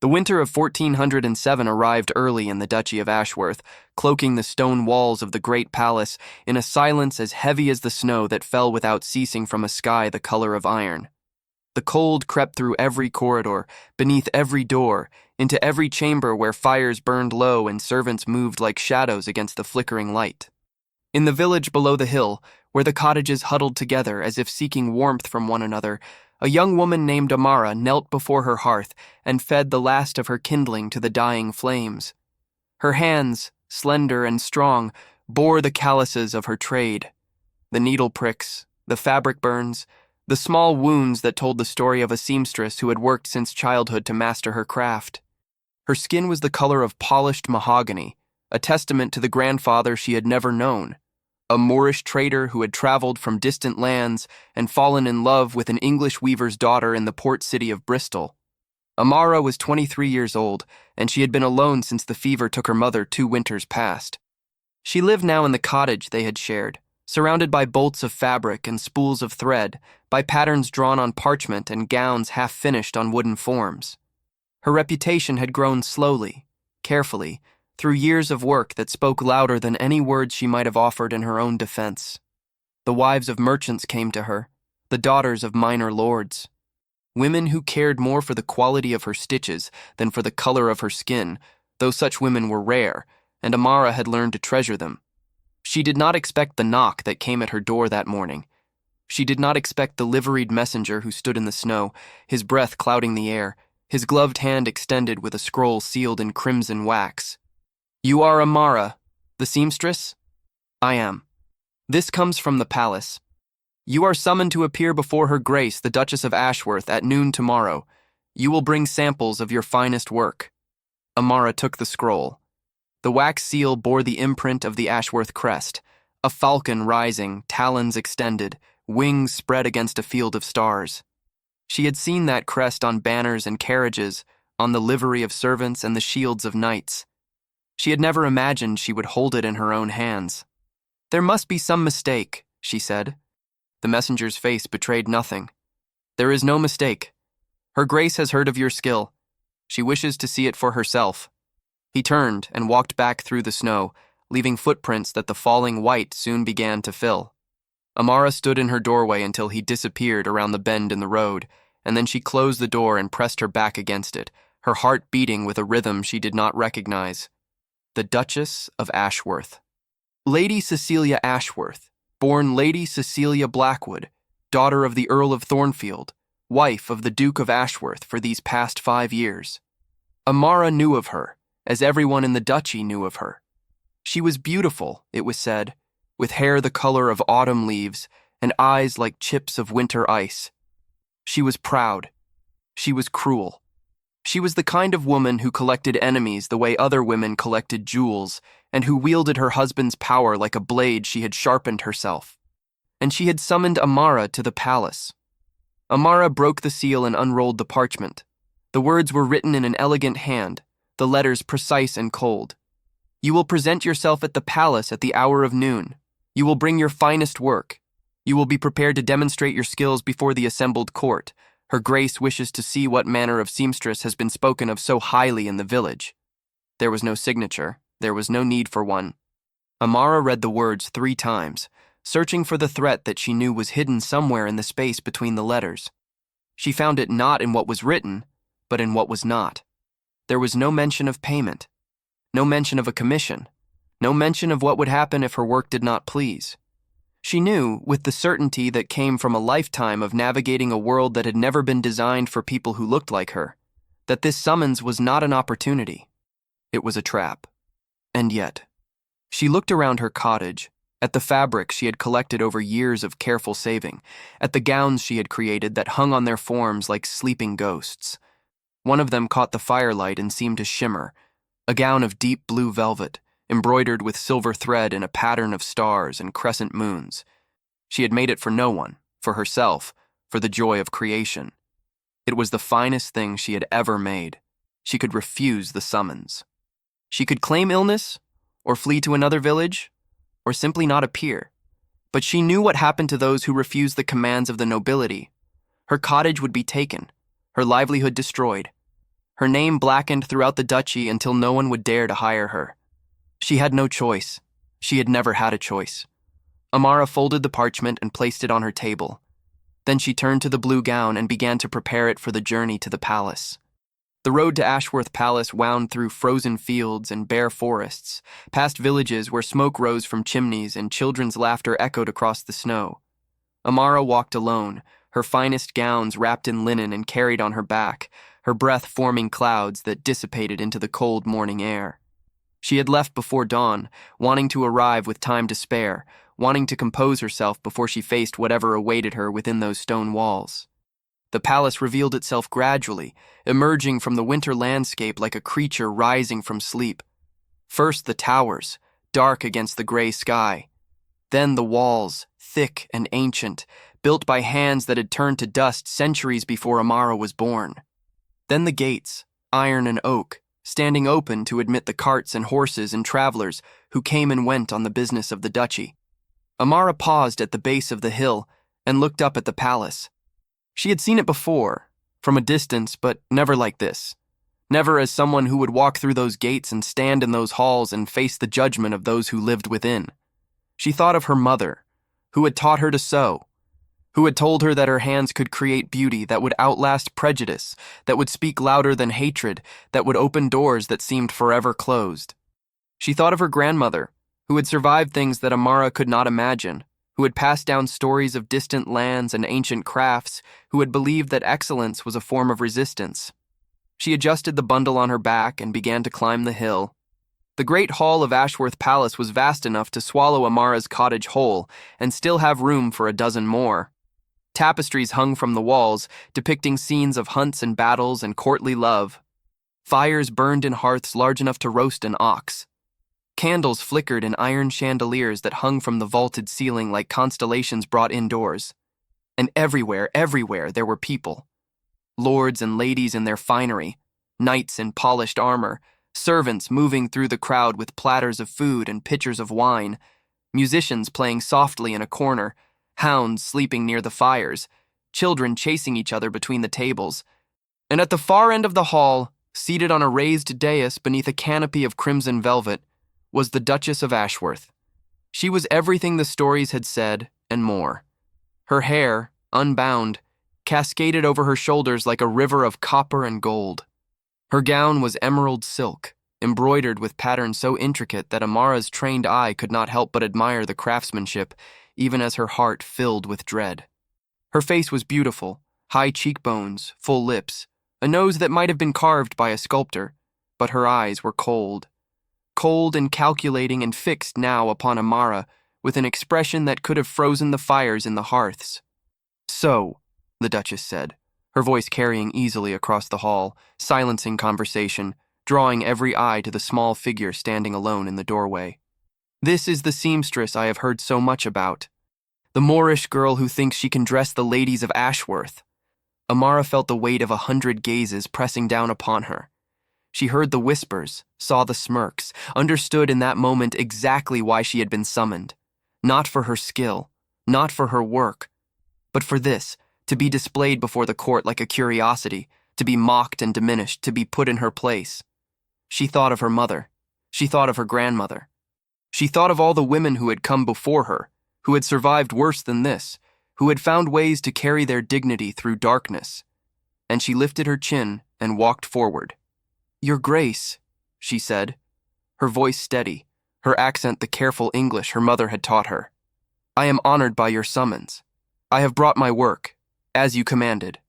The winter of 1407 arrived early in the Duchy of Ashworth, cloaking the stone walls of the great palace in a silence as heavy as the snow that fell without ceasing from a sky the color of iron. The cold crept through every corridor, beneath every door, into every chamber where fires burned low and servants moved like shadows against the flickering light. In the village below the hill, where the cottages huddled together as if seeking warmth from one another, a young woman named Amara knelt before her hearth and fed the last of her kindling to the dying flames. Her hands, slender and strong, bore the calluses of her trade, the needle pricks, the fabric burns, the small wounds that told the story of a seamstress who had worked since childhood to master her craft. Her skin was the color of polished mahogany, a testament to the grandfather she had never known, a Moorish trader who had traveled from distant lands and fallen in love with an English weaver's daughter in the port city of Bristol. Amara was 23 years old, and she had been alone since the fever took her mother 2 winters past. She lived now in the cottage they had shared, surrounded by bolts of fabric and spools of thread, by patterns drawn on parchment and gowns half-finished on wooden forms. Her reputation had grown slowly, carefully, through years of work that spoke louder than any words she might have offered in her own defense. The wives of merchants came to her, the daughters of minor lords. Women who cared more for the quality of her stitches than for the color of her skin, though such women were rare, and Amara had learned to treasure them. She did not expect the knock that came at her door that morning. She did not expect the liveried messenger who stood in the snow, his breath clouding the air, his gloved hand extended with a scroll sealed in crimson wax. "You are Amara, the seamstress?" "I am. This comes from the palace. You are summoned to appear before Her Grace, the Duchess of Ashworth, at noon tomorrow. You will bring samples of your finest work." Amara took the scroll. The wax seal bore the imprint of the Ashworth crest, a falcon rising, talons extended, wings spread against a field of stars. She had seen that crest on banners and carriages, on the livery of servants and the shields of knights. She had never imagined she would hold it in her own hands. "There must be some mistake," she said. The messenger's face betrayed nothing. "There is no mistake. Her Grace has heard of your skill. She wishes to see it for herself." He turned and walked back through the snow, leaving footprints that the falling white soon began to fill. Amara stood in her doorway until he disappeared around the bend in the road, and then she closed the door and pressed her back against it, her heart beating with a rhythm she did not recognize. The Duchess of Ashworth. Lady Cecilia Ashworth, born Lady Cecilia Blackwood, daughter of the Earl of Thornfield, wife of the Duke of Ashworth for these past 5 years. Amara knew of her, as everyone in the duchy knew of her. She was beautiful, it was said, with hair the color of autumn leaves and eyes like chips of winter ice. She was proud. She was cruel. She was the kind of woman who collected enemies the way other women collected jewels, and who wielded her husband's power like a blade she had sharpened herself. And she had summoned Amara to the palace. Amara broke the seal and unrolled the parchment. The words were written in an elegant hand, the letters precise and cold. "You will present yourself at the palace at the hour of noon. You will bring your finest work. You will be prepared to demonstrate your skills before the assembled court. Her Grace wishes to see what manner of seamstress has been spoken of so highly in the village." There was no signature. There was no need for one. Amara read the words 3 times, searching for the threat that she knew was hidden somewhere in the space between the letters. She found it not in what was written, but in what was not. There was no mention of payment, no mention of a commission, no mention of what would happen if her work did not please. She knew, with the certainty that came from a lifetime of navigating a world that had never been designed for people who looked like her, that this summons was not an opportunity. It was a trap. And yet, she looked around her cottage, at the fabric she had collected over years of careful saving, at the gowns she had created that hung on their forms like sleeping ghosts. One of them caught the firelight and seemed to shimmer, a gown of deep blue velvet, embroidered with silver thread in a pattern of stars and crescent moons. She had made it for no one, for herself, for the joy of creation. It was the finest thing she had ever made. She could refuse the summons. She could claim illness, or flee to another village, or simply not appear. But she knew what happened to those who refused the commands of the nobility. Her cottage would be taken, her livelihood destroyed. Her name blackened throughout the duchy until no one would dare to hire her. She had no choice. She had never had a choice. Amara folded the parchment and placed it on her table. Then she turned to the blue gown and began to prepare it for the journey to the palace. The road to Ashworth Palace wound through frozen fields and bare forests, past villages where smoke rose from chimneys and children's laughter echoed across the snow. Amara walked alone, her finest gowns wrapped in linen and carried on her back, her breath forming clouds that dissipated into the cold morning air. She had left before dawn, wanting to arrive with time to spare, wanting to compose herself before she faced whatever awaited her within those stone walls. The palace revealed itself gradually, emerging from the winter landscape like a creature rising from sleep. First the towers, dark against the gray sky. Then the walls, thick and ancient, built by hands that had turned to dust centuries before Amara was born. Then the gates, iron and oak, standing open to admit the carts and horses and travelers who came and went on the business of the duchy. Amara paused at the base of the hill and looked up at the palace. She had seen it before, from a distance, but never like this. Never as someone who would walk through those gates and stand in those halls and face the judgment of those who lived within. She thought of her mother, who had taught her to sew, who had told her that her hands could create beauty that would outlast prejudice, that would speak louder than hatred, that would open doors that seemed forever closed. She thought of her grandmother, who had survived things that Amara could not imagine, who had passed down stories of distant lands and ancient crafts, who had believed that excellence was a form of resistance. She adjusted the bundle on her back and began to climb the hill. The great hall of Ashworth Palace was vast enough to swallow Amara's cottage whole and still have room for a dozen more. Tapestries hung from the walls, depicting scenes of hunts and battles and courtly love. Fires burned in hearths large enough to roast an ox. Candles flickered in iron chandeliers that hung from the vaulted ceiling like constellations brought indoors. And everywhere, there were people. Lords and ladies in their finery, knights in polished armor, servants moving through the crowd with platters of food and pitchers of wine, musicians playing softly in a corner, hounds sleeping near the fires, children chasing each other between the tables. And at the far end of the hall, seated on a raised dais beneath a canopy of crimson velvet, was the Duchess of Ashworth. She was everything the stories had said, and more. Her hair, unbound, cascaded over her shoulders like a river of copper and gold. Her gown was emerald silk, embroidered with patterns so intricate that Amara's trained eye could not help but admire the craftsmanship, even as her heart filled with dread. Her face was beautiful, high cheekbones, full lips, a nose that might have been carved by a sculptor, but her eyes were cold. Cold and calculating and fixed now upon Amara, with an expression that could have frozen the fires in the hearths. "So," the Duchess said, her voice carrying easily across the hall, silencing conversation, drawing every eye to the small figure standing alone in the doorway. "This is the seamstress I have heard so much about. The Moorish girl who thinks she can dress the ladies of Ashworth." Amara felt the weight of 100 gazes pressing down upon her. She heard the whispers, saw the smirks, understood in that moment exactly why she had been summoned. Not for her skill, not for her work, but for this, to be displayed before the court like a curiosity, to be mocked and diminished, to be put in her place. She thought of her mother. She thought of her grandmother. She thought of all the women who had come before her, who had survived worse than this, who had found ways to carry their dignity through darkness. And she lifted her chin and walked forward. "Your Grace," she said, her voice steady, her accent the careful English her mother had taught her. "I am honored by your summons. I have brought my work, as you commanded."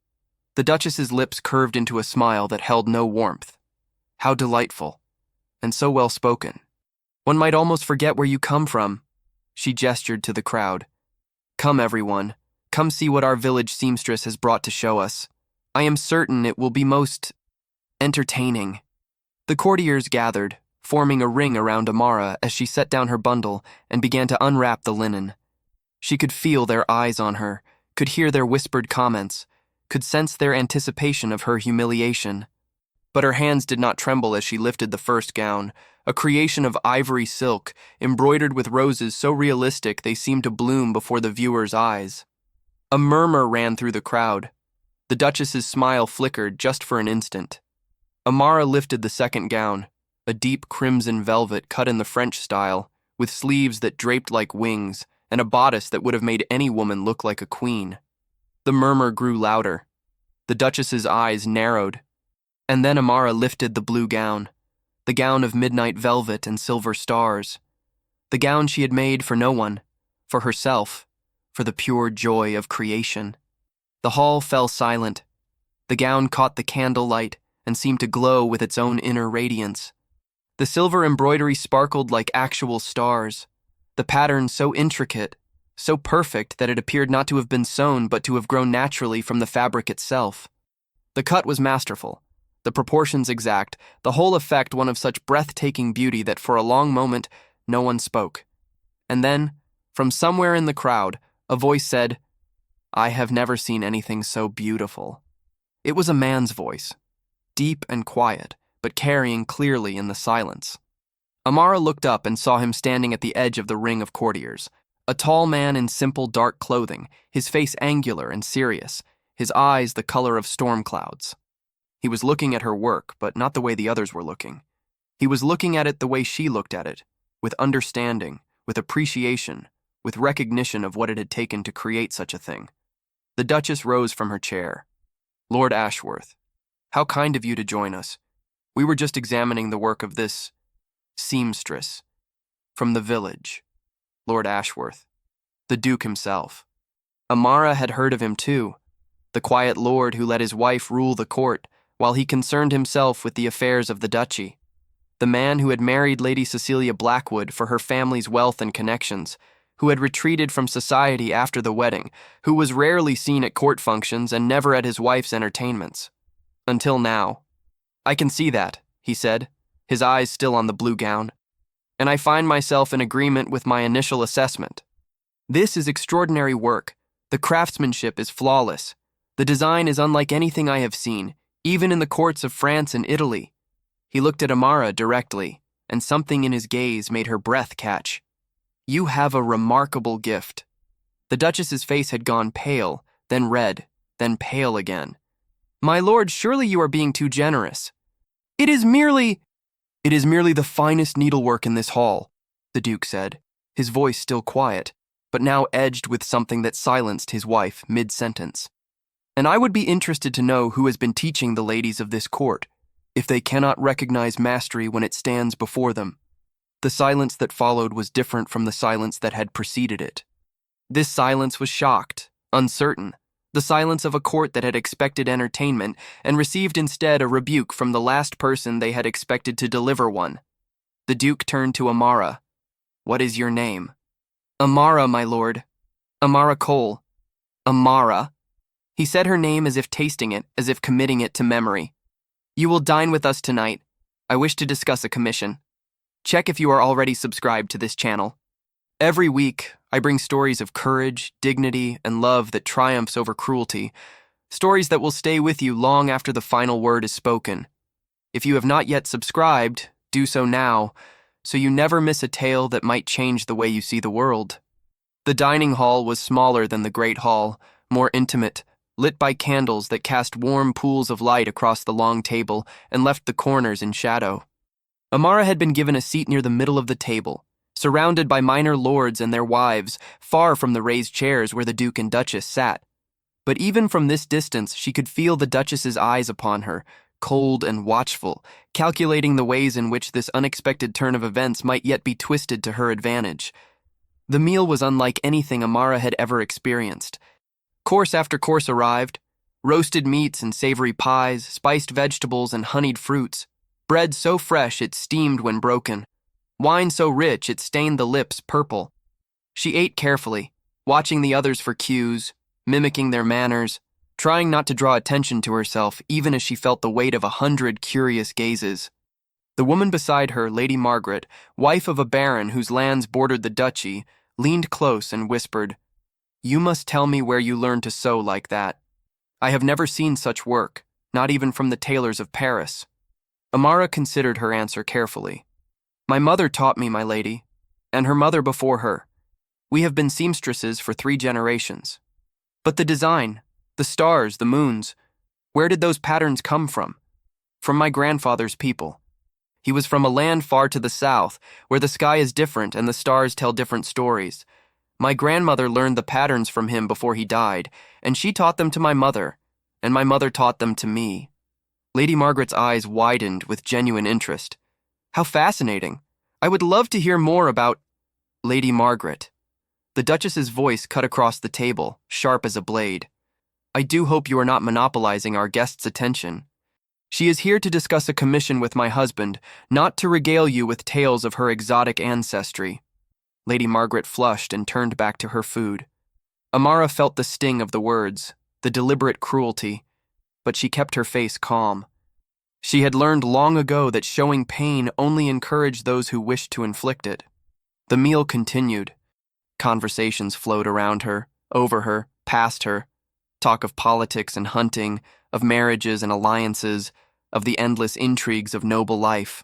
The Duchess's lips curved into a smile that held no warmth. How delightful, and so well spoken. One might almost forget where you come from. She gestured to the crowd. "Come, everyone. Come see what our village seamstress has brought to show us. I am certain it will be most entertaining." The courtiers gathered, forming a ring around Amara as she set down her bundle and began to unwrap the linen. She could feel their eyes on her, could hear their whispered comments, could sense their anticipation of her humiliation. But her hands did not tremble as she lifted the first gown, a creation of ivory silk, embroidered with roses so realistic they seemed to bloom before the viewer's eyes. A murmur ran through the crowd. The Duchess's smile flickered just for an instant. Amara lifted the second gown, a deep crimson velvet cut in the French style, with sleeves that draped like wings, and a bodice that would have made any woman look like a queen. The murmur grew louder. The Duchess's eyes narrowed. And then Amara lifted the blue gown, the gown of midnight velvet and silver stars, the gown she had made for no one, for herself, for the pure joy of creation. The hall fell silent. The gown caught the candlelight and seemed to glow with its own inner radiance. The silver embroidery sparkled like actual stars, the pattern so intricate, so perfect that it appeared not to have been sewn but to have grown naturally from the fabric itself. The cut was masterful, the proportions exact, the whole effect one of such breathtaking beauty that for a long moment no one spoke. And then, from somewhere in the crowd, a voice said, "I have never seen anything so beautiful." It was a man's voice, deep and quiet, but carrying clearly in the silence. Amara looked up and saw him standing at the edge of the ring of courtiers, a tall man in simple dark clothing, his face angular and serious, his eyes the color of storm clouds. He was looking at her work, but not the way the others were looking. He was looking at it the way she looked at it, with understanding, with appreciation, with recognition of what it had taken to create such a thing. The Duchess rose from her chair. "Lord Ashworth, how kind of you to join us. We were just examining the work of this seamstress from the village." Lord Ashworth, the Duke himself. Amara had heard of him too, the quiet lord who let his wife rule the court while he concerned himself with the affairs of the duchy. The man who had married Lady Cecilia Blackwood for her family's wealth and connections, who had retreated from society after the wedding, who was rarely seen at court functions and never at his wife's entertainments. Until now. "I can see that," he said, his eyes still on the blue gown. "And I find myself in agreement with my initial assessment. This is extraordinary work. The craftsmanship is flawless. The design is unlike anything I have seen, even in the courts of France and Italy." He looked at Amara directly, and something in his gaze made her breath catch. "You have a remarkable gift." The Duchess's face had gone pale, then red, then pale again. "My lord, surely you are being too generous." It is merely the finest needlework in this hall," the Duke said, his voice still quiet, but now edged with something that silenced his wife mid-sentence. "And I would be interested to know who has been teaching the ladies of this court, if they cannot recognize mastery when it stands before them." The silence that followed was different from the silence that had preceded it. This silence was shocked, uncertain, the silence of a court that had expected entertainment and received instead a rebuke from the last person they had expected to deliver one. The Duke turned to Amara. "What is your name?" "Amara, my lord. Amara Cole." "Amara?" He said her name as if tasting it, as if committing it to memory. "You will dine with us tonight. I wish to discuss a commission. Check if you are already subscribed to this channel. Every week, I bring stories of courage, dignity, and love that triumphs over cruelty, stories that will stay with you long after the final word is spoken. If you have not yet subscribed, do so now, so you never miss a tale that might change the way you see the world." The dining hall was smaller than the Great Hall, more intimate, lit by candles that cast warm pools of light across the long table and left the corners in shadow. Amara had been given a seat near the middle of the table, surrounded by minor lords and their wives, far from the raised chairs where the Duke and Duchess sat. But even from this distance, she could feel the Duchess's eyes upon her, cold and watchful, calculating the ways in which this unexpected turn of events might yet be twisted to her advantage. The meal was unlike anything Amara had ever experienced. Course after course arrived, roasted meats and savory pies, spiced vegetables and honeyed fruits, bread so fresh it steamed when broken, wine so rich it stained the lips purple. She ate carefully, watching the others for cues, mimicking their manners, trying not to draw attention to herself even as she felt the weight of 100 curious gazes. The woman beside her, Lady Margaret, wife of a baron whose lands bordered the duchy, leaned close and whispered, "You must tell me where you learned to sew like that. I have never seen such work, not even from the tailors of Paris." Amara considered her answer carefully. "My mother taught me, my lady, and her mother before her. We have been seamstresses for 3 generations. But the design, the stars, the moons, where did those patterns come from? From my grandfather's people. He was from a land far to the south, where the sky is different and the stars tell different stories. My grandmother learned the patterns from him before he died, and she taught them to my mother, and my mother taught them to me. Lady Margaret's eyes widened with genuine interest. How fascinating. I would love to hear more about Lady Margaret. The Duchess's voice cut across the table, sharp as a blade. I do hope you are not monopolizing our guest's attention. She is here to discuss a commission with my husband, not to regale you with tales of her exotic ancestry. Lady Margaret flushed and turned back to her food. Amara felt the sting of the words, the deliberate cruelty, but she kept her face calm. She had learned long ago that showing pain only encouraged those who wished to inflict it. The meal continued. Conversations flowed around her, over her, past her. Talk of politics and hunting, of marriages and alliances, of the endless intrigues of noble life.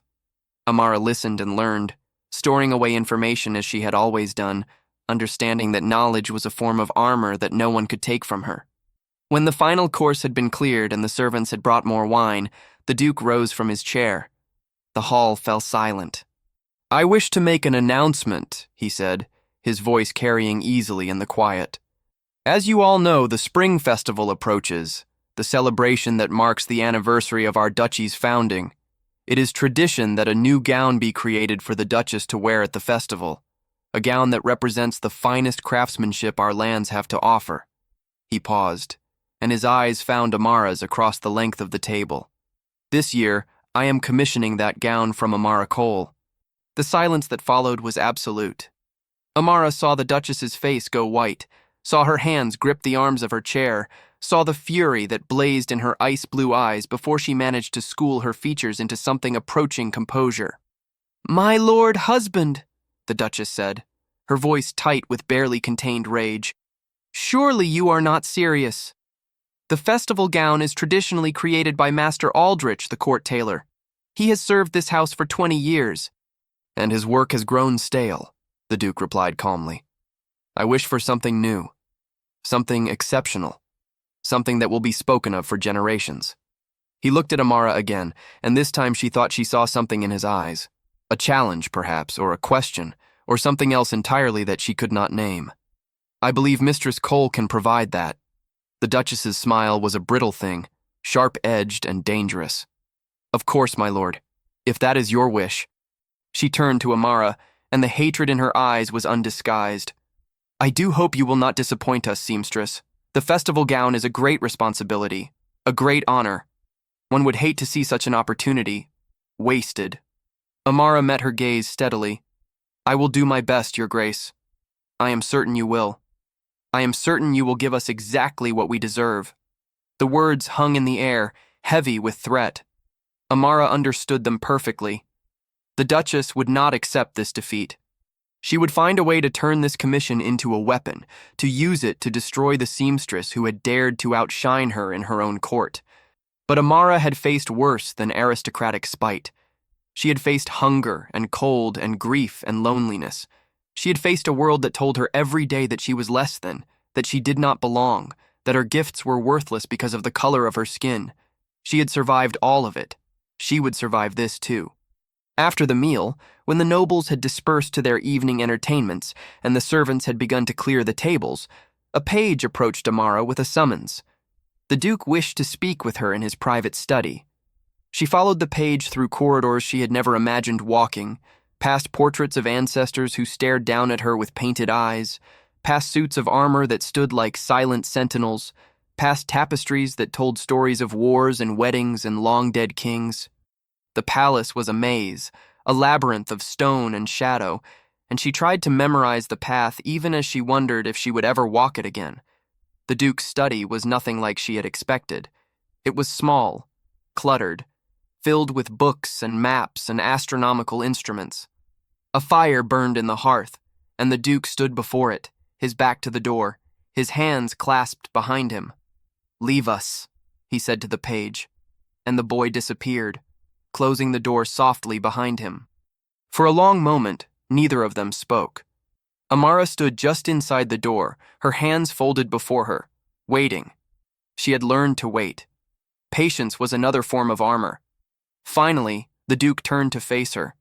Amara listened and learned, storing away information as she had always done, understanding that knowledge was a form of armor that no one could take from her. When the final course had been cleared and the servants had brought more wine, the Duke rose from his chair. The hall fell silent. I wish to make an announcement, he said, his voice carrying easily in the quiet. As you all know, the Spring Festival approaches, the celebration that marks the anniversary of our duchy's founding. It is tradition that a new gown be created for the Duchess to wear at the festival, a gown that represents the finest craftsmanship our lands have to offer. He paused, and his eyes found Amara's across the length of the table. This year, I am commissioning that gown from Amara Cole. The silence that followed was absolute. Amara saw the Duchess's face go white, saw her hands grip the arms of her chair, saw the fury that blazed in her ice-blue eyes before she managed to school her features into something approaching composure. My lord husband, the Duchess said, her voice tight with barely contained rage. Surely you are not serious. The festival gown is traditionally created by Master Aldrich, the court tailor. He has served this house for 20 years. And his work has grown stale, the Duke replied calmly. I wish for something new, something exceptional, something that will be spoken of for generations. He looked at Amara again, and this time she thought she saw something in his eyes. A challenge, perhaps, or a question, or something else entirely that she could not name. I believe Mistress Cole can provide that. The Duchess's smile was a brittle thing, sharp-edged and dangerous. Of course, my lord, if that is your wish. She turned to Amara, and the hatred in her eyes was undisguised. I do hope you will not disappoint us, Seamstress. The festival gown is a great responsibility, a great honor. One would hate to see such an opportunity wasted. Amara met her gaze steadily. I will do my best, Your Grace. I am certain you will. I am certain you will give us exactly what we deserve. The words hung in the air, heavy with threat. Amara understood them perfectly. The Duchess would not accept this defeat. She would find a way to turn this commission into a weapon, to use it to destroy the seamstress who had dared to outshine her in her own court. But Amara had faced worse than aristocratic spite. She had faced hunger and cold and grief and loneliness. She had faced a world that told her every day that she was less than, that she did not belong, that her gifts were worthless because of the color of her skin. She had survived all of it. She would survive this too. After the meal, when the nobles had dispersed to their evening entertainments and the servants had begun to clear the tables, a page approached Amara with a summons. The Duke wished to speak with her in his private study. She followed the page through corridors she had never imagined walking, past portraits of ancestors who stared down at her with painted eyes, past suits of armor that stood like silent sentinels, past tapestries that told stories of wars and weddings and long-dead kings. The palace was a maze, a labyrinth of stone and shadow, and she tried to memorize the path even as she wondered if she would ever walk it again. The Duke's study was nothing like she had expected. It was small, cluttered, filled with books and maps and astronomical instruments. A fire burned in the hearth, and the Duke stood before it, his back to the door, his hands clasped behind him. Leave us, he said to the page, and the boy disappeared, closing the door softly behind him. For a long moment, neither of them spoke. Amara stood just inside the door, her hands folded before her, waiting. She had learned to wait. Patience was another form of armor. Finally, the Duke turned to face her.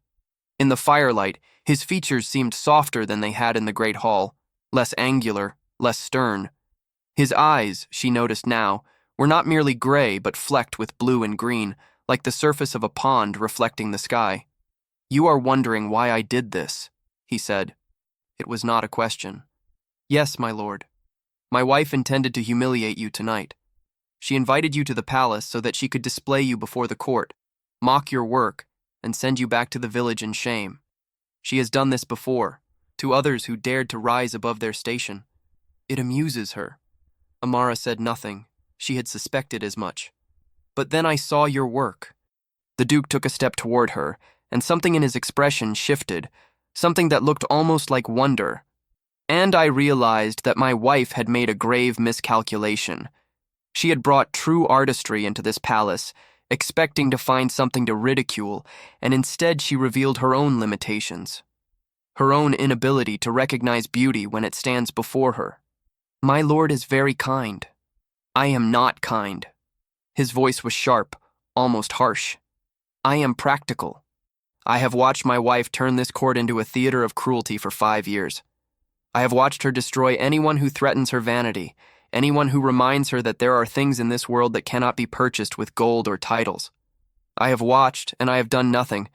In the firelight, his features seemed softer than they had in the great hall, less angular, less stern. His eyes, she noticed now, were not merely gray but flecked with blue and green, like the surface of a pond reflecting the sky. "You are wondering why I did this," he said. It was not a question. "Yes, my lord. My wife intended to humiliate you tonight. She invited you to the palace so that she could display you before the court, mock your work, and send you back to the village in shame. She has done this before, to others who dared to rise above their station. It amuses her." Amara said nothing. She had suspected as much. "But then I saw your work." The Duke took a step toward her, and something in his expression shifted, something that looked almost like wonder. "And I realized that my wife had made a grave miscalculation. She had brought true artistry into this palace, expecting to find something to ridicule, and instead she revealed her own limitations, her own inability to recognize beauty when it stands before her. My lord is very kind. I am not kind." His voice was sharp, almost harsh. "I am practical. I have watched my wife turn this court into a theater of cruelty for 5 years. I have watched her destroy anyone who threatens her vanity, anyone who reminds her that there are things in this world that cannot be purchased with gold or titles. I have watched, and I have done nothing,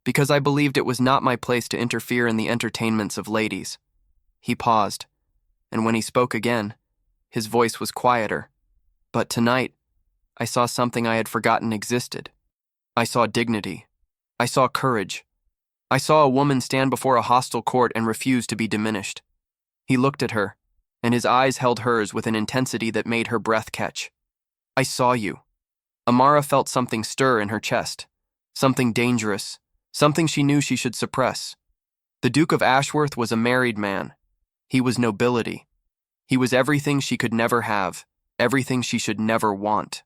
because I believed it was not my place to interfere in the entertainments of ladies." He paused, and when he spoke again, his voice was quieter. "But tonight, I saw something I had forgotten existed. I saw dignity. I saw courage. I saw a woman stand before a hostile court and refuse to be diminished." He looked at her, and his eyes held hers with an intensity that made her breath catch. "I saw you." Amara felt something stir in her chest, something dangerous, something she knew she should suppress. The Duke of Ashworth was a married man. He was nobility. He was everything she could never have, everything she should never want.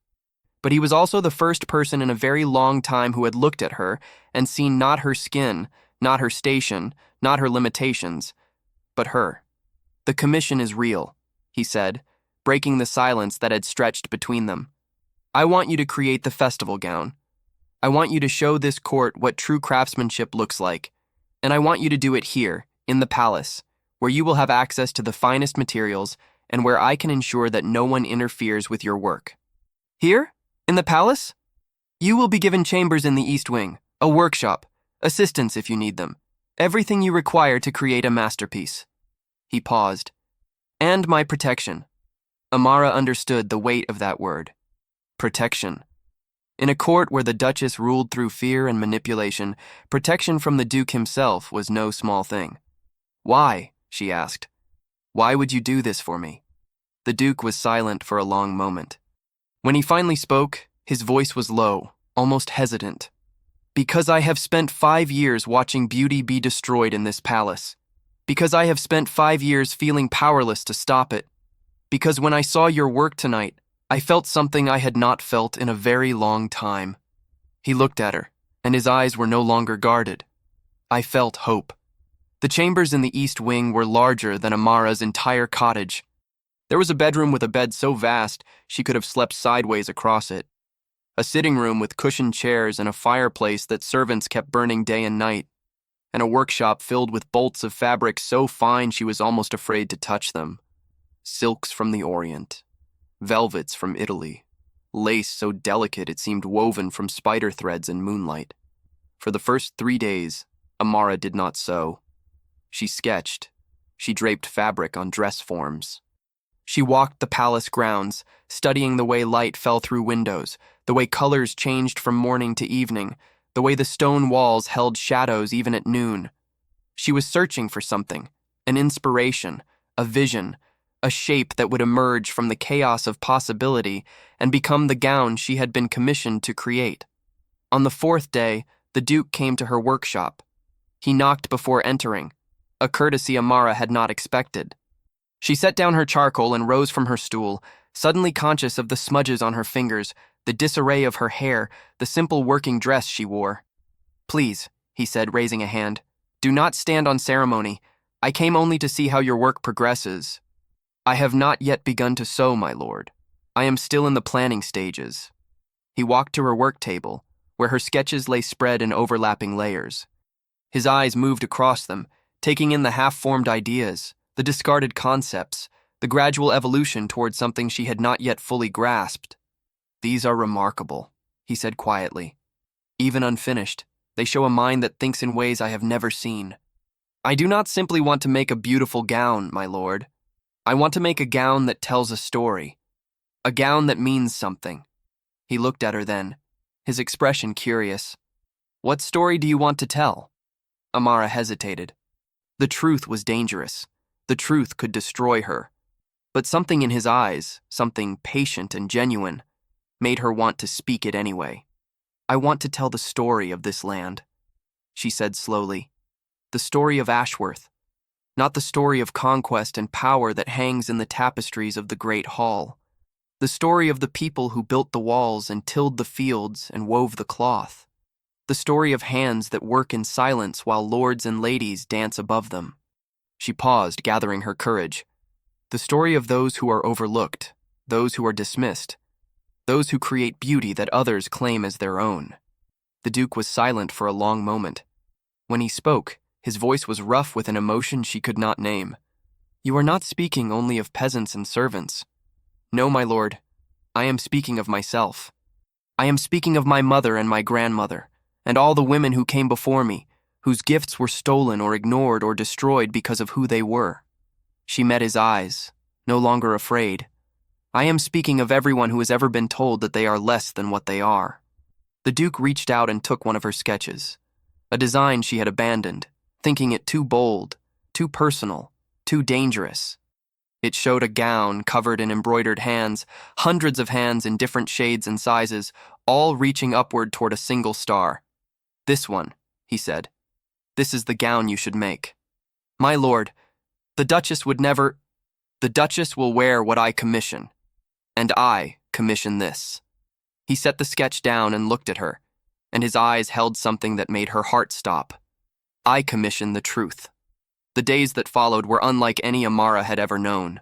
But he was also the first person in a very long time who had looked at her and seen not her skin, not her station, not her limitations, but her. "The commission is real," he said, breaking the silence that had stretched between them. "I want you to create the festival gown. I want you to show this court what true craftsmanship looks like, and I want you to do it here, in the palace, where you will have access to the finest materials and where I can ensure that no one interferes with your work." "Here? In the palace?" "You will be given chambers in the East Wing, a workshop, assistants if you need them, everything you require to create a masterpiece." He paused. "And my protection." Amara understood the weight of that word. Protection. In a court where the Duchess ruled through fear and manipulation, protection from the Duke himself was no small thing. "Why?" she asked. "Why would you do this for me?" The Duke was silent for a long moment. When he finally spoke, his voice was low, almost hesitant. "Because I have spent 5 years watching beauty be destroyed in this palace. Because I have spent 5 years feeling powerless to stop it. Because when I saw your work tonight, I felt something I had not felt in a very long time." He looked at her, and his eyes were no longer guarded. "I felt hope." The chambers in the East Wing were larger than Amara's entire cottage. There was a bedroom with a bed so vast she could have slept sideways across it. A sitting room with cushioned chairs and a fireplace that servants kept burning day and night. And a workshop filled with bolts of fabric so fine she was almost afraid to touch them. Silks from the Orient, velvets from Italy, lace so delicate it seemed woven from spider threads in moonlight. For the first 3 days, Amara did not sew. She sketched. She draped fabric on dress forms. She walked the palace grounds, studying the way light fell through windows, the way colors changed from morning to evening, the way the stone walls held shadows even at noon. She was searching for something, an inspiration, a vision, a shape that would emerge from the chaos of possibility and become the gown she had been commissioned to create. On the 4th day, the Duke came to her workshop. He knocked before entering, a courtesy Amara had not expected. She set down her charcoal and rose from her stool, suddenly conscious of the smudges on her fingers, the disarray of her hair, the simple working dress she wore. "Please," he said, raising a hand, "do not stand on ceremony. I came only to see how your work progresses." "I have not yet begun to sew, my lord. I am still in the planning stages." He walked to her work table, where her sketches lay spread in overlapping layers. His eyes moved across them, taking in the half-formed ideas, the discarded concepts, the gradual evolution toward something she had not yet fully grasped. "These are remarkable," he said quietly. "Even unfinished, they show a mind that thinks in ways I have never seen. I do not simply want to make a beautiful gown, my lord. I want to make a gown that tells a story. A gown that means something." He looked at her then, his expression curious. "What story do you want to tell?" Amara hesitated. The truth was dangerous. The truth could destroy her. But something in his eyes, something patient and genuine, made her want to speak it anyway. "I want to tell the story of this land," she said slowly. "The story of Ashworth, not the story of conquest and power that hangs in the tapestries of the great hall. The story of the people who built the walls and tilled the fields and wove the cloth. The story of hands that work in silence while lords and ladies dance above them." She paused, gathering her courage. "The story of those who are overlooked, those who are dismissed, those who create beauty that others claim as their own." The Duke was silent for a long moment. When he spoke, his voice was rough with an emotion she could not name. "You are not speaking only of peasants and servants. No, my lord, I am speaking of myself. I am speaking of my mother and my grandmother, and all the women who came before me, whose gifts were stolen or ignored or destroyed because of who they were." She met his eyes, no longer afraid. "I am speaking of everyone who has ever been told that they are less than what they are." The Duke reached out and took one of her sketches, a design she had abandoned, thinking it too bold, too personal, too dangerous. It showed a gown covered in embroidered hands, hundreds of hands in different shades and sizes, all reaching upward toward a single star. "This one," he said. "This is the gown you should make. My lord, the Duchess would never... The Duchess will wear what I commission. And I commission this." He set the sketch down and looked at her, and his eyes held something that made her heart stop. "I commission the truth." The days that followed were unlike any Amara had ever known.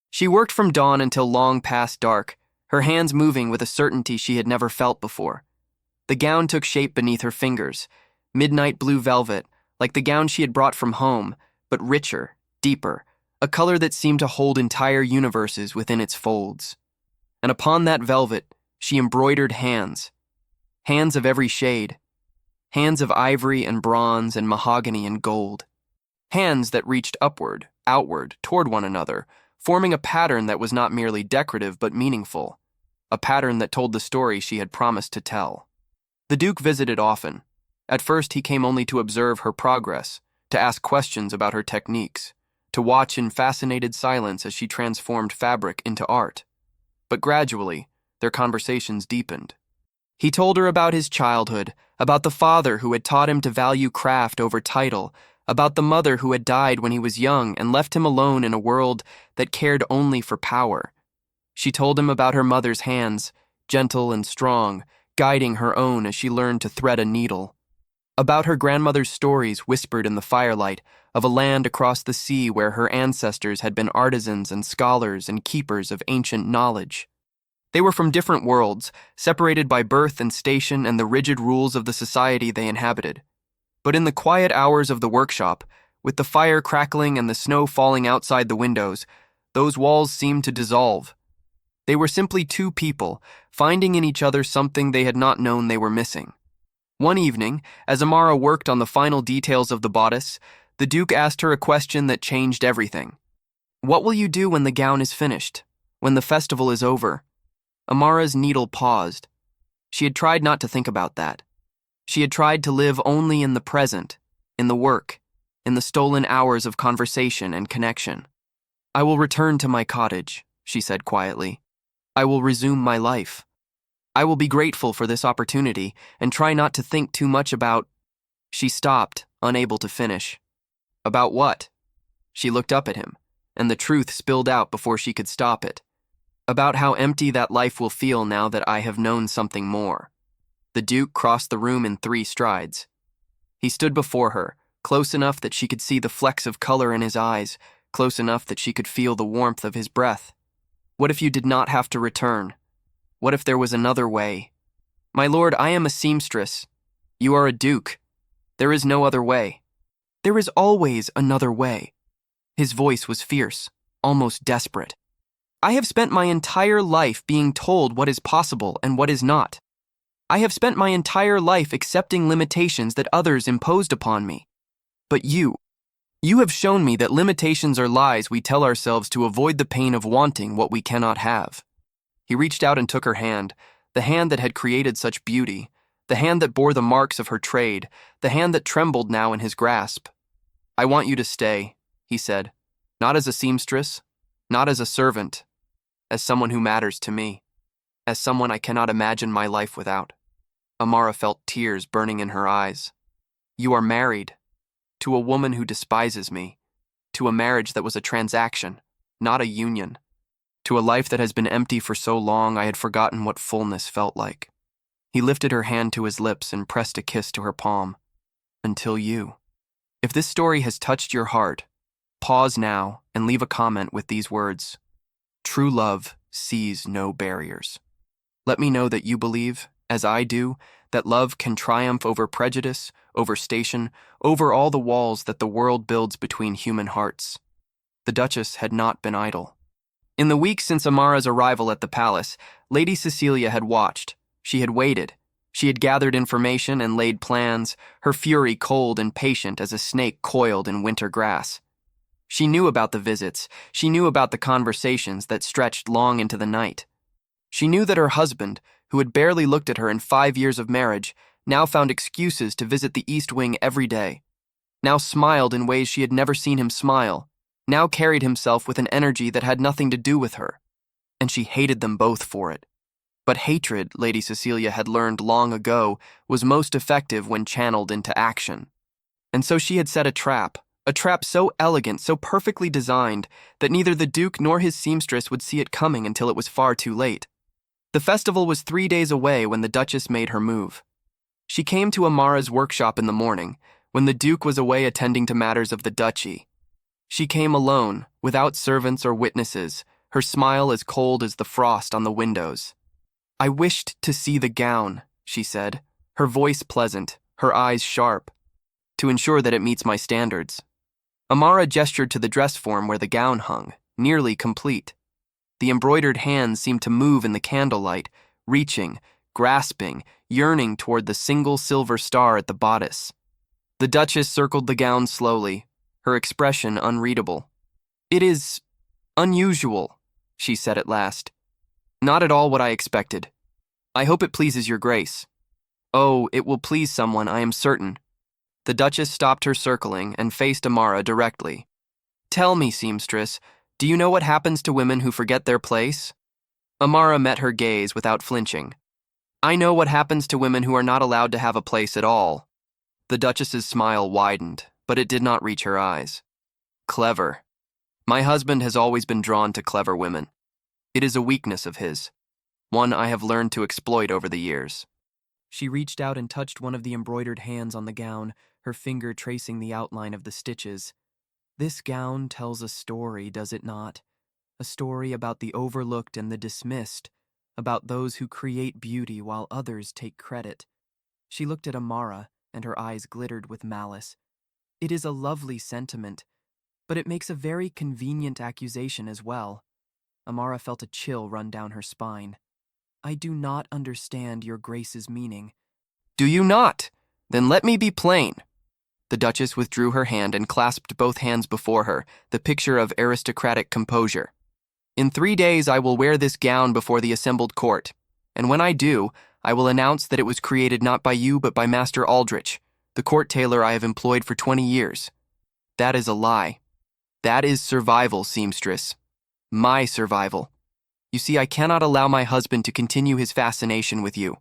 She worked from dawn until long past dark, her hands moving with a certainty she had never felt before. The gown took shape beneath her fingers, midnight blue velvet, like the gown she had brought from home, but richer, deeper, a color that seemed to hold entire universes within its folds. And upon that velvet, she embroidered hands. Hands of every shade. Hands of ivory and bronze and mahogany and gold. Hands that reached upward, outward, toward one another, forming a pattern that was not merely decorative but meaningful. A pattern that told the story she had promised to tell. The Duke visited often. At first he came only to observe her progress, to ask questions about her techniques, to watch in fascinated silence as she transformed fabric into art. But gradually, their conversations deepened. He told her about his childhood, about the father who had taught him to value craft over title, about the mother who had died when he was young and left him alone in a world that cared only for power. She told him about her mother's hands, gentle and strong, guiding her own as she learned to thread a needle. About her grandmother's stories whispered in the firelight of a land across the sea where her ancestors had been artisans and scholars and keepers of ancient knowledge. They were from different worlds, separated by birth and station and the rigid rules of the society they inhabited. But in the quiet hours of the workshop, with the fire crackling and the snow falling outside the windows, those walls seemed to dissolve. They were simply two people, finding in each other something they had not known they were missing. One evening, as Amara worked on the final details of the bodice, the Duke asked her a question that changed everything. "What will you do when the gown is finished? When the festival is over?" Amara's needle paused. She had tried not to think about that. She had tried to live only in the present, in the work, in the stolen hours of conversation and connection. "I will return to my cottage," she said quietly. "I will resume my life. I will be grateful for this opportunity and try not to think too much about..." She stopped, unable to finish. "About what?" She looked up at him, and the truth spilled out before she could stop it. "About how empty that life will feel now that I have known something more." The Duke crossed the room in 3 strides. He stood before her, close enough that she could see the flecks of color in his eyes, close enough that she could feel the warmth of his breath. "What if you did not have to return? What if there was another way?" My lord, I am a seamstress. You are a duke. There is no other way. There is always another way. His voice was fierce, almost desperate. I have spent my entire life being told what is possible and what is not. I have spent my entire life accepting limitations that others imposed upon me. But you have shown me that limitations are lies we tell ourselves to avoid the pain of wanting what we cannot have. He reached out and took her hand, the hand that had created such beauty, the hand that bore the marks of her trade, the hand that trembled now in his grasp. I want you to stay, he said, not as a seamstress, not as a servant, as someone who matters to me, as someone I cannot imagine my life without. Amara felt tears burning in her eyes. You are married. To a woman who despises me, to a marriage that was a transaction, not a union, to a life that has been empty for so long I had forgotten what fullness felt like. He lifted her hand to his lips and pressed a kiss to her palm. Until you. If this story has touched your heart, pause now and leave a comment with these words. True love sees no barriers. Let me know that you believe, as I do, that love can triumph over prejudice, over station, over all the walls that the world builds between human hearts. The Duchess had not been idle. In the weeks since Amara's arrival at the palace, Lady Cecilia had watched. She had waited. She had gathered information and laid plans, her fury cold and patient as a snake coiled in winter grass. She knew about the visits. She knew about the conversations that stretched long into the night. She knew that her husband, who had barely looked at her in 5 years of marriage, now found excuses to visit the East Wing every day, now smiled in ways she had never seen him smile, now carried himself with an energy that had nothing to do with her, and she hated them both for it. But hatred, Lady Cecilia had learned long ago, was most effective when channeled into action. And so she had set a trap so elegant, so perfectly designed, that neither the Duke nor his seamstress would see it coming until it was far too late. The festival was 3 days away when the Duchess made her move. She came to Amara's workshop in the morning, when the Duke was away attending to matters of the duchy. She came alone, without servants or witnesses, her smile as cold as the frost on the windows. I wished to see the gown, she said, her voice pleasant, her eyes sharp, to ensure that it meets my standards. Amara gestured to the dress form where the gown hung, nearly complete. The embroidered hands seemed to move in the candlelight, reaching, grasping, yearning toward the single silver star at the bodice. The Duchess circled the gown slowly, her expression unreadable. It is unusual, she said at last. Not at all what I expected. I hope it pleases your grace. Oh, it will please someone, I am certain. The Duchess stopped her circling and faced Amara directly. Tell me, seamstress, do you know what happens to women who forget their place? Amara met her gaze without flinching. I know what happens to women who are not allowed to have a place at all. The Duchess's smile widened, but it did not reach her eyes. Clever. My husband has always been drawn to clever women. It is a weakness of his, one I have learned to exploit over the years. She reached out and touched one of the embroidered hands on the gown, her finger tracing the outline of the stitches. This gown tells a story, does it not? A story about the overlooked and the dismissed, about those who create beauty while others take credit. She looked at Amara, and her eyes glittered with malice. It is a lovely sentiment, but it makes a very convenient accusation as well. Amara felt a chill run down her spine. I do not understand your grace's meaning. Do you not? Then let me be plain. The Duchess withdrew her hand and clasped both hands before her, the picture of aristocratic composure. In 3 days I will wear this gown before the assembled court, and when I do, I will announce that it was created not by you but by Master Aldrich, the court tailor I have employed for 20 years. That is a lie. That is survival, seamstress. My survival. You see, I cannot allow my husband to continue his fascination with you.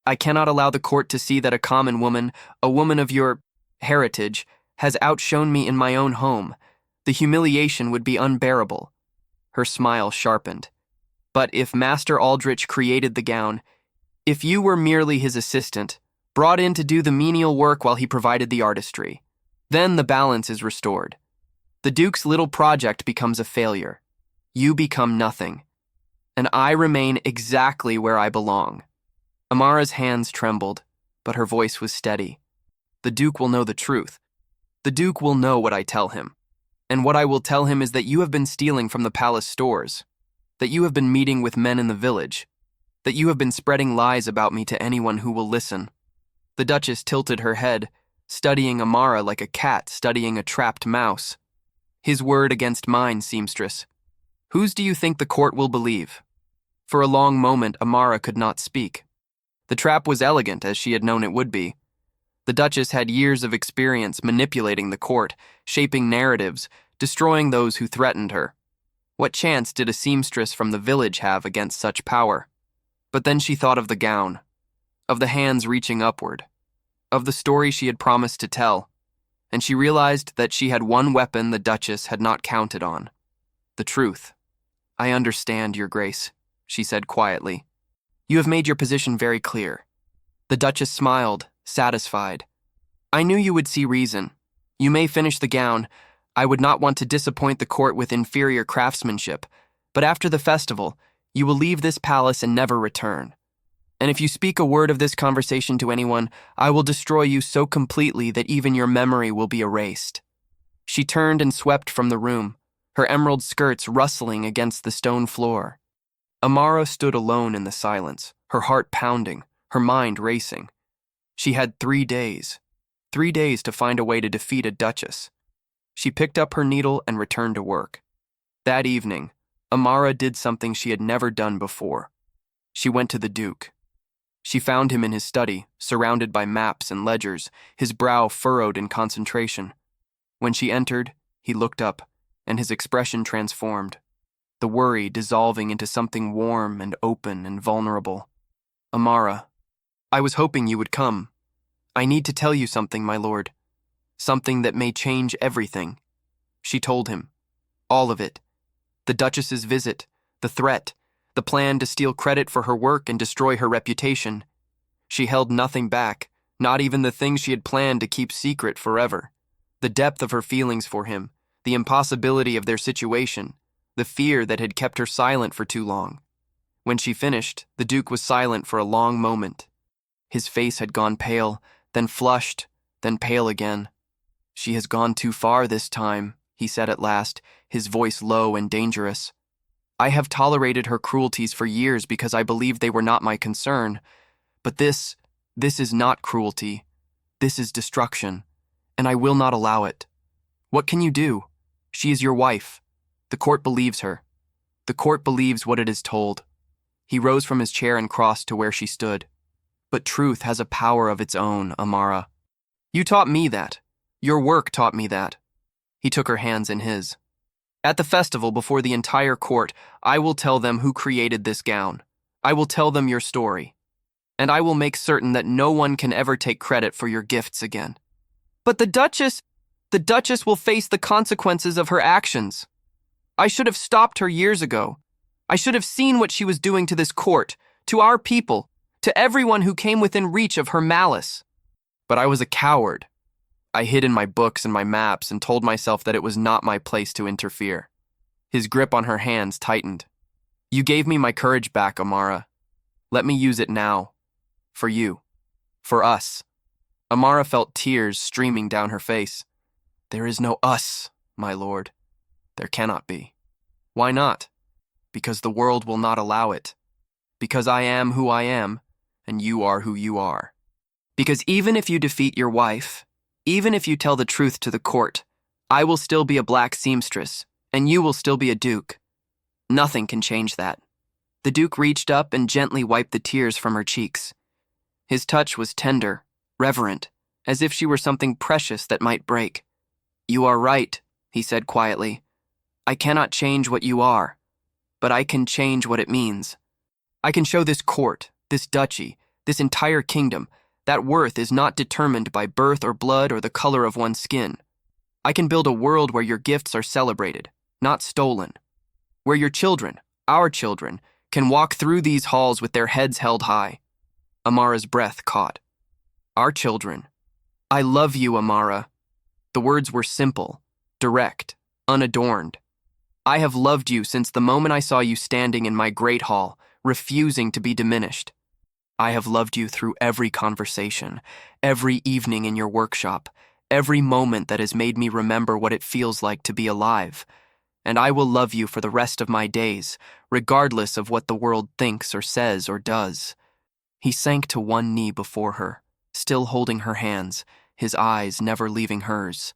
I cannot allow the court to see that a common woman, a woman of your heritage, has outshone me in my own home. The humiliation would be unbearable. Her smile sharpened. But if Master Aldrich created the gown, if you were merely his assistant, brought in to do the menial work while he provided the artistry, then the balance is restored. The Duke's little project becomes a failure. You become nothing. And I remain exactly where I belong. Amara's hands trembled, but her voice was steady. The Duke will know the truth. The Duke will know what I tell him. And what I will tell him is that you have been stealing from the palace stores, that you have been meeting with men in the village, that you have been spreading lies about me to anyone who will listen. The Duchess tilted her head, studying Amara like a cat studying a trapped mouse. His word against mine, Seamstress. Whose do you think the court will believe? For a long moment, Amara could not speak. The trap was elegant, as she had known it would be. The Duchess had years of experience manipulating the court, shaping narratives, destroying those who threatened her. What chance did a seamstress from the village have against such power? But then she thought of the gown, of the hands reaching upward, of the story she had promised to tell, and she realized that she had one weapon the Duchess had not counted on: the truth. I understand, Your Grace, she said quietly. You have made your position very clear. The Duchess smiled, satisfied. I knew you would see reason. You may finish the gown. I would not want to disappoint the court with inferior craftsmanship, but after the festival, you will leave this palace and never return. And if you speak a word of this conversation to anyone, I will destroy you so completely that even your memory will be erased. She turned and swept from the room, her emerald skirts rustling against the stone floor. Amara stood alone in the silence, her heart pounding, her mind racing. She had 3 days. 3 days to find a way to defeat a Duchess. She picked up her needle and returned to work. That evening, Amara did something she had never done before. She went to the Duke. She found him in his study, surrounded by maps and ledgers, his brow furrowed in concentration. When she entered, he looked up, and his expression transformed, the worry dissolving into something warm and open and vulnerable. Amara, I was hoping you would come. I need to tell you something, my lord. Something that may change everything. She told him. All of it. The Duchess's visit, the threat, the plan to steal credit for her work and destroy her reputation. She held nothing back, not even the things she had planned to keep secret forever. The depth of her feelings for him, the impossibility of their situation, the fear that had kept her silent for too long. When she finished, the Duke was silent for a long moment. His face had gone pale, then flushed, then pale again. She has gone too far this time, he said at last, his voice low and dangerous. I have tolerated her cruelties for years because I believed they were not my concern. But this is not cruelty. This is destruction, and I will not allow it. What can you do? She is your wife. The court believes her. The court believes what it is told. He rose from his chair and crossed to where she stood. But truth has a power of its own, Amara. You taught me that. Your work taught me that. He took her hands in his. At the festival before the entire court, I will tell them who created this gown. I will tell them your story. And I will make certain that no one can ever take credit for your gifts again. But the Duchess will face the consequences of her actions. I should have stopped her years ago. I should have seen what she was doing to this court, to our people, to everyone who came within reach of her malice. But I was a coward. I hid in my books and my maps and told myself that it was not my place to interfere. His grip on her hands tightened. You gave me my courage back, Amara. Let me use it now. For you. For us. Amara felt tears streaming down her face. There is no us, my lord. There cannot be. Why not? Because the world will not allow it. Because I am who I am, and you are who you are. Because even if you defeat your wife, even if you tell the truth to the court, I will still be a black seamstress, and you will still be a duke. Nothing can change that. The Duke reached up and gently wiped the tears from her cheeks. His touch was tender, reverent, as if she were something precious that might break. You are right, he said quietly. I cannot change what you are, but I can change what it means. I can show this court, this duchy, this entire kingdom, that worth is not determined by birth or blood or the color of one's skin. I can build a world where your gifts are celebrated, not stolen. Where your children, our children, can walk through these halls with their heads held high. Amara's breath caught. Our children. I love you, Amara. The words were simple, direct, unadorned. I have loved you since the moment I saw you standing in my great hall, refusing to be diminished. I have loved you through every conversation, every evening in your workshop, every moment that has made me remember what it feels like to be alive. And I will love you for the rest of my days, regardless of what the world thinks or says or does." He sank to one knee before her, still holding her hands, his eyes never leaving hers.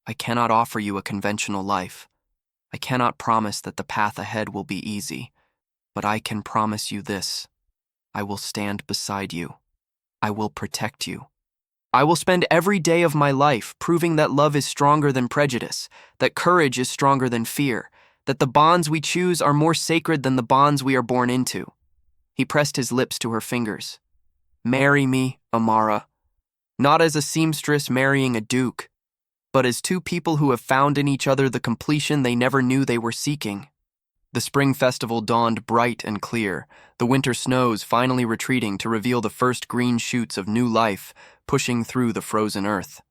"I cannot offer you a conventional life. I cannot promise that the path ahead will be easy, but I can promise you this. I will stand beside you. I will protect you. I will spend every day of my life proving that love is stronger than prejudice, that courage is stronger than fear, that the bonds we choose are more sacred than the bonds we are born into." He pressed his lips to her fingers. "Marry me, Amara, not as a seamstress marrying a duke, but as two people who have found in each other the completion they never knew they were seeking." The spring festival dawned bright and clear, the winter snows finally retreating to reveal the first green shoots of new life pushing through the frozen earth.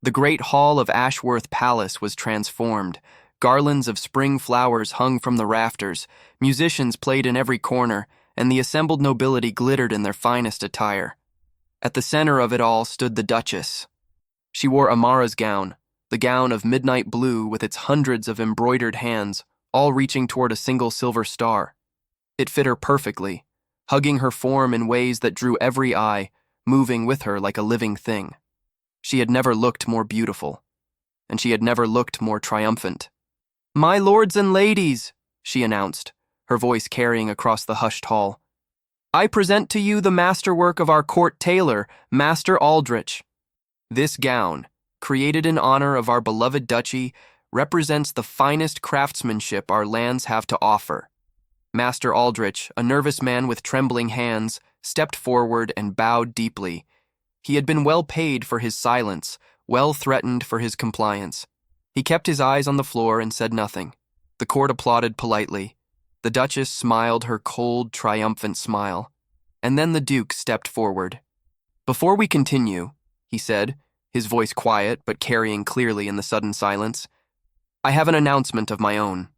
The great hall of Ashworth Palace was transformed. Garlands of spring flowers hung from the rafters, musicians played in every corner, and the assembled nobility glittered in their finest attire. At the center of it all stood the Duchess. She wore Amara's gown, the gown of midnight blue with its hundreds of embroidered hands, all reaching toward a single silver star. It fit her perfectly, hugging her form in ways that drew every eye, moving with her like a living thing. She had never looked more beautiful, and she had never looked more triumphant. "My lords and ladies," she announced, her voice carrying across the hushed hall, "I present to you the masterwork of our court tailor, Master Aldrich. This gown, created in honor of our beloved duchy, represents the finest craftsmanship our lands have to offer." Master Aldrich, a nervous man with trembling hands, stepped forward and bowed deeply. He had been well paid for his silence, well threatened for his compliance. He kept his eyes on the floor and said nothing. The court applauded politely. The Duchess smiled her cold, triumphant smile. And then the Duke stepped forward. "Before we continue," he said, his voice quiet but carrying clearly in the sudden silence, "I have an announcement of my own."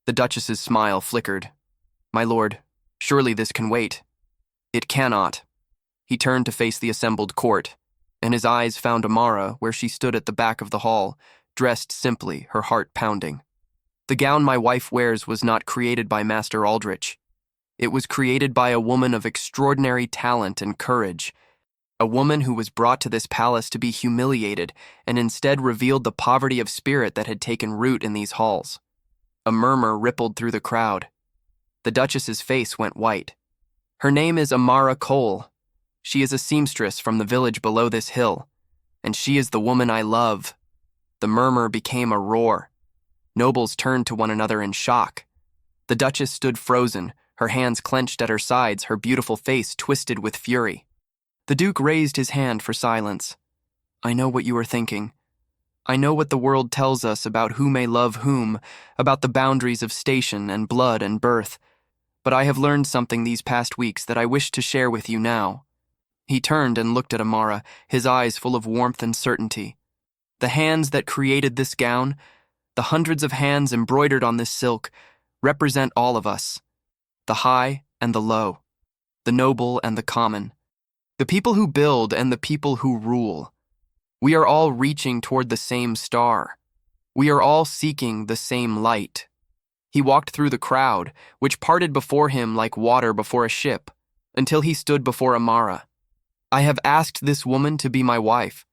The Duchess's smile flickered. "My lord, surely this can wait." "It cannot." He turned to face the assembled court, and his eyes found Amara where she stood at the back of the hall, dressed simply, her heart pounding. "The gown my wife wears was not created by Master Aldrich. It was created by a woman of extraordinary talent and courage, a woman who was brought to this palace to be humiliated and instead revealed the poverty of spirit that had taken root in these halls." A murmur rippled through the crowd. The Duchess's face went white. "Her name is Amara Cole. She is a seamstress from the village below this hill, and she is the woman I love." The murmur became a roar. Nobles turned to one another in shock. The Duchess stood frozen, her hands clenched at her sides, her beautiful face twisted with fury. The Duke raised his hand for silence. "I know what you are thinking. I know what the world tells us about who may love whom, about the boundaries of station and blood and birth. But I have learned something these past weeks that I wish to share with you now." He turned and looked at Amara, his eyes full of warmth and certainty. "The hands that created this gown, the hundreds of hands embroidered on this silk, represent all of us. The high and the low, the noble and the common, the people who build and the people who rule. We are all reaching toward the same star. We are all seeking the same light." He walked through the crowd, which parted before him like water before a ship, until he stood before Amara. "I have asked this woman to be my wife,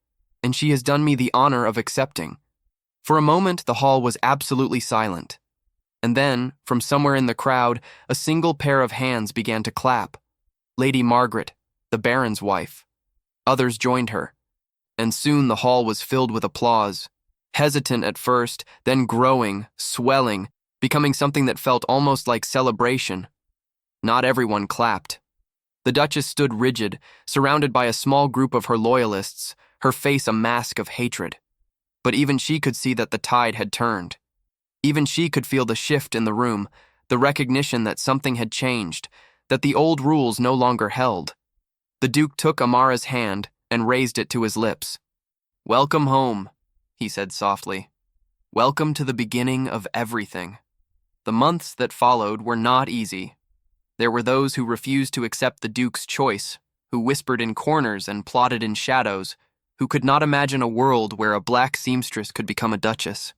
and she has done me the honor of accepting." For a moment, the hall was absolutely silent. And then, from somewhere in the crowd, a single pair of hands began to clap. Lady Margaret, the Baron's wife. Others joined her, and soon the hall was filled with applause, hesitant at first, then growing, swelling, becoming something that felt almost like celebration. Not everyone clapped. The Duchess stood rigid, surrounded by a small group of her loyalists, her face a mask of hatred. But even she could see that the tide had turned. Even she could feel the shift in the room, the recognition that something had changed, that the old rules no longer held. The Duke took Amara's hand and raised it to his lips. "Welcome home," he said softly. "Welcome to the beginning of everything." The months that followed were not easy. There were those who refused to accept the Duke's choice, who whispered in corners and plotted in shadows, who could not imagine a world where a black seamstress could become a duchess.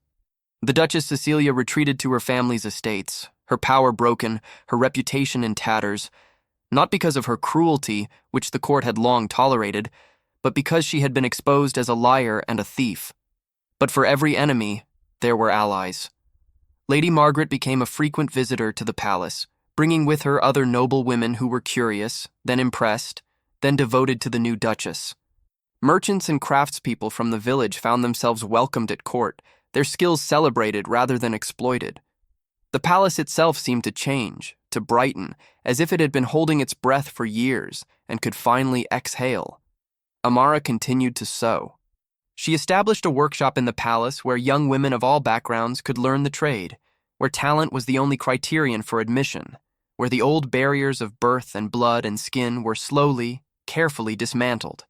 The Duchess Cecilia retreated to her family's estates, her power broken, her reputation in tatters, not because of her cruelty, which the court had long tolerated, but because she had been exposed as a liar and a thief. But for every enemy, there were allies. Lady Margaret became a frequent visitor to the palace, bringing with her other noble women who were curious, then impressed, then devoted to the new Duchess. Merchants and craftspeople from the village found themselves welcomed at court, their skills celebrated rather than exploited. The palace itself seemed to change, to brighten, as if it had been holding its breath for years and could finally exhale. Amara continued to sew. She established a workshop in the palace where young women of all backgrounds could learn the trade, where talent was the only criterion for admission, where the old barriers of birth and blood and skin were slowly, carefully dismantled.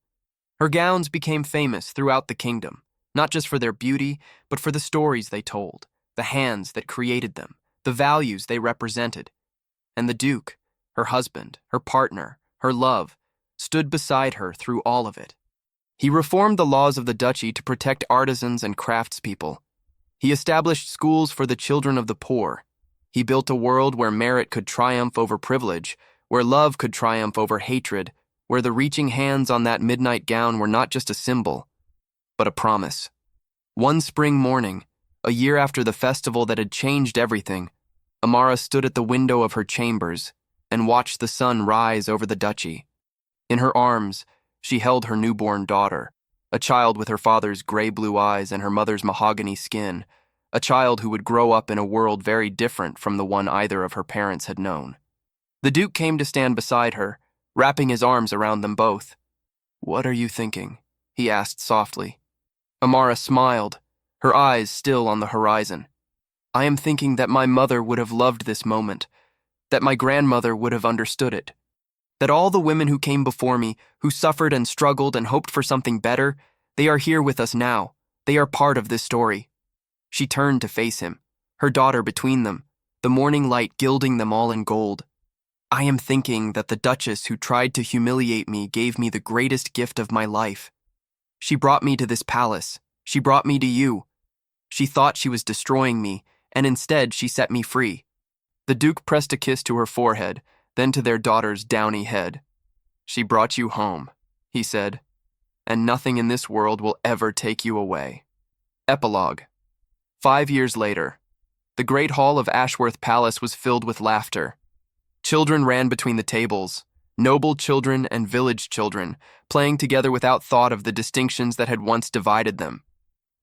Her gowns became famous throughout the kingdom, not just for their beauty, but for the stories they told, the hands that created them, the values they represented. And the Duke, her husband, her partner, her love, stood beside her through all of it. He reformed the laws of the duchy to protect artisans and craftspeople. He established schools for the children of the poor. He built a world where merit could triumph over privilege, where love could triumph over hatred, where the reaching hands on that midnight gown were not just a symbol, but a promise. One spring morning, a year after the festival that had changed everything, Amara stood at the window of her chambers and watched the sun rise over the duchy. In her arms, she held her newborn daughter, a child with her father's gray-blue eyes and her mother's mahogany skin, a child who would grow up in a world very different from the one either of her parents had known. The Duke came to stand beside her, wrapping his arms around them both. "What are you thinking?" he asked softly. Amara smiled, her eyes still on the horizon. "I am thinking that my mother would have loved this moment, that my grandmother would have understood it, that all the women who came before me, who suffered and struggled and hoped for something better, they are here with us now. They are part of this story." She turned to face him, her daughter between them, the morning light gilding them all in gold. "I am thinking that the Duchess who tried to humiliate me gave me the greatest gift of my life. She brought me to this palace. She brought me to you. She thought she was destroying me, and instead she set me free." The Duke pressed a kiss to her forehead, then to their daughter's downy head. "She brought you home," he said, "and nothing in this world will ever take you away." Epilogue. 5 years later, the great hall of Ashworth Palace was filled with laughter. Children ran between the tables, noble children and village children, playing together without thought of the distinctions that had once divided them.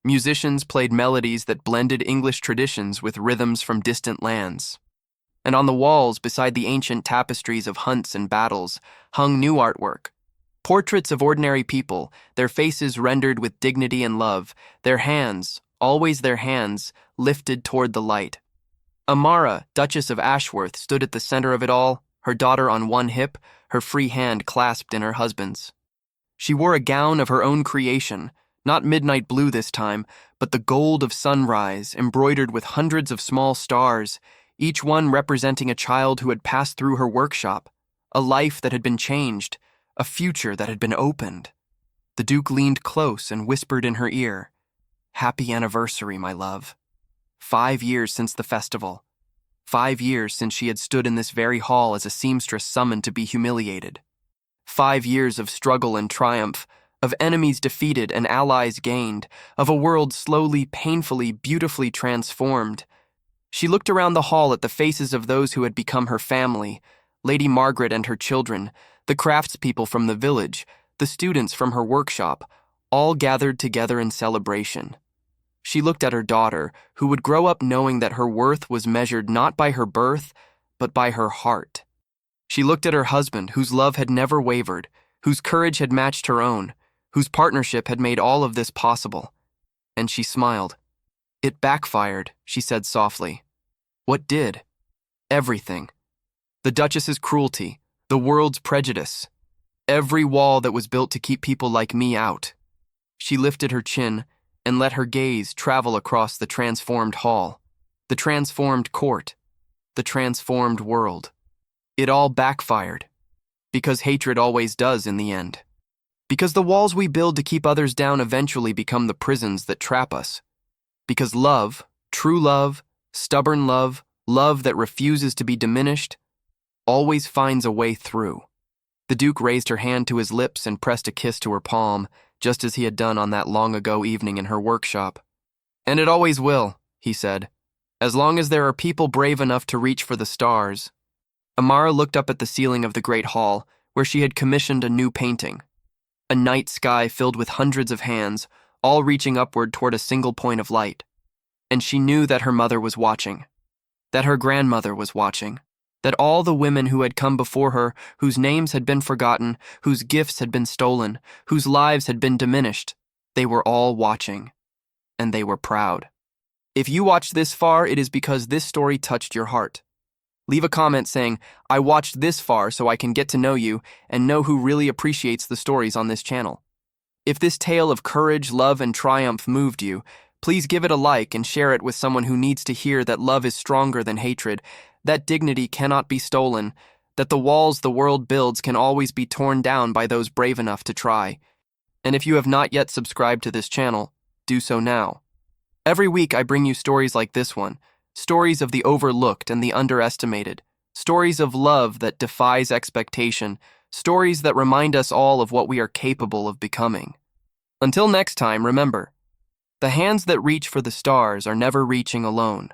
Musicians played melodies that blended English traditions with rhythms from distant lands. And on the walls, beside the ancient tapestries of hunts and battles, hung new artwork. Portraits of ordinary people, their faces rendered with dignity and love, their hands, always their hands, lifted toward the light. Amara, Duchess of Ashworth, stood at the center of it all, her daughter on one hip, her free hand clasped in her husband's. She wore a gown of her own creation, not midnight blue this time, but the gold of sunrise, embroidered with hundreds of small stars, each one representing a child who had passed through her workshop, a life that had been changed, a future that had been opened. The Duke leaned close and whispered in her ear, "Happy anniversary, my love. 5 years since the festival. 5 years since she had stood in this very hall as a seamstress summoned to be humiliated. 5 years of struggle and triumph, of enemies defeated and allies gained, of a world slowly, painfully, beautifully transformed." She looked around the hall at the faces of those who had become her family, Lady Margaret and her children, the craftspeople from the village, the students from her workshop, all gathered together in celebration. She looked at her daughter, who would grow up knowing that her worth was measured not by her birth, but by her heart. She looked at her husband, whose love had never wavered, whose courage had matched her own, whose partnership had made all of this possible. And she smiled. "It backfired," she said softly. "What did?" "Everything. The Duchess's cruelty, the world's prejudice, every wall that was built to keep people like me out." She lifted her chin and let her gaze travel across the transformed hall, the transformed court, the transformed world. It all backfired. Because hatred always does in the end. Because the walls we build to keep others down eventually become the prisons that trap us. Because love, true love, stubborn love, love that refuses to be diminished, always finds a way through. The Duke raised her hand to his lips and pressed a kiss to her palm, just as he had done on that long-ago evening in her workshop. "And it always will," he said, "as long as there are people brave enough to reach for the stars." Amara looked up at the ceiling of the great hall, where she had commissioned a new painting. A night sky filled with hundreds of hands, all reaching upward toward a single point of light. And she knew that her mother was watching, that her grandmother was watching, that all the women who had come before her, whose names had been forgotten, whose gifts had been stolen, whose lives had been diminished, they were all watching, and they were proud. If you watched this far, it is because this story touched your heart. Leave a comment saying, "I watched this far so I can get to know you and know who really appreciates the stories on this channel." If this tale of courage, love, and triumph moved you, please give it a like and share it with someone who needs to hear that love is stronger than hatred, that dignity cannot be stolen, that the walls the world builds can always be torn down by those brave enough to try. And if you have not yet subscribed to this channel, do so now. Every week I bring you stories like this one, stories of the overlooked and the underestimated, stories of love that defies expectation, stories that remind us all of what we are capable of becoming. Until next time, remember, the hands that reach for the stars are never reaching alone.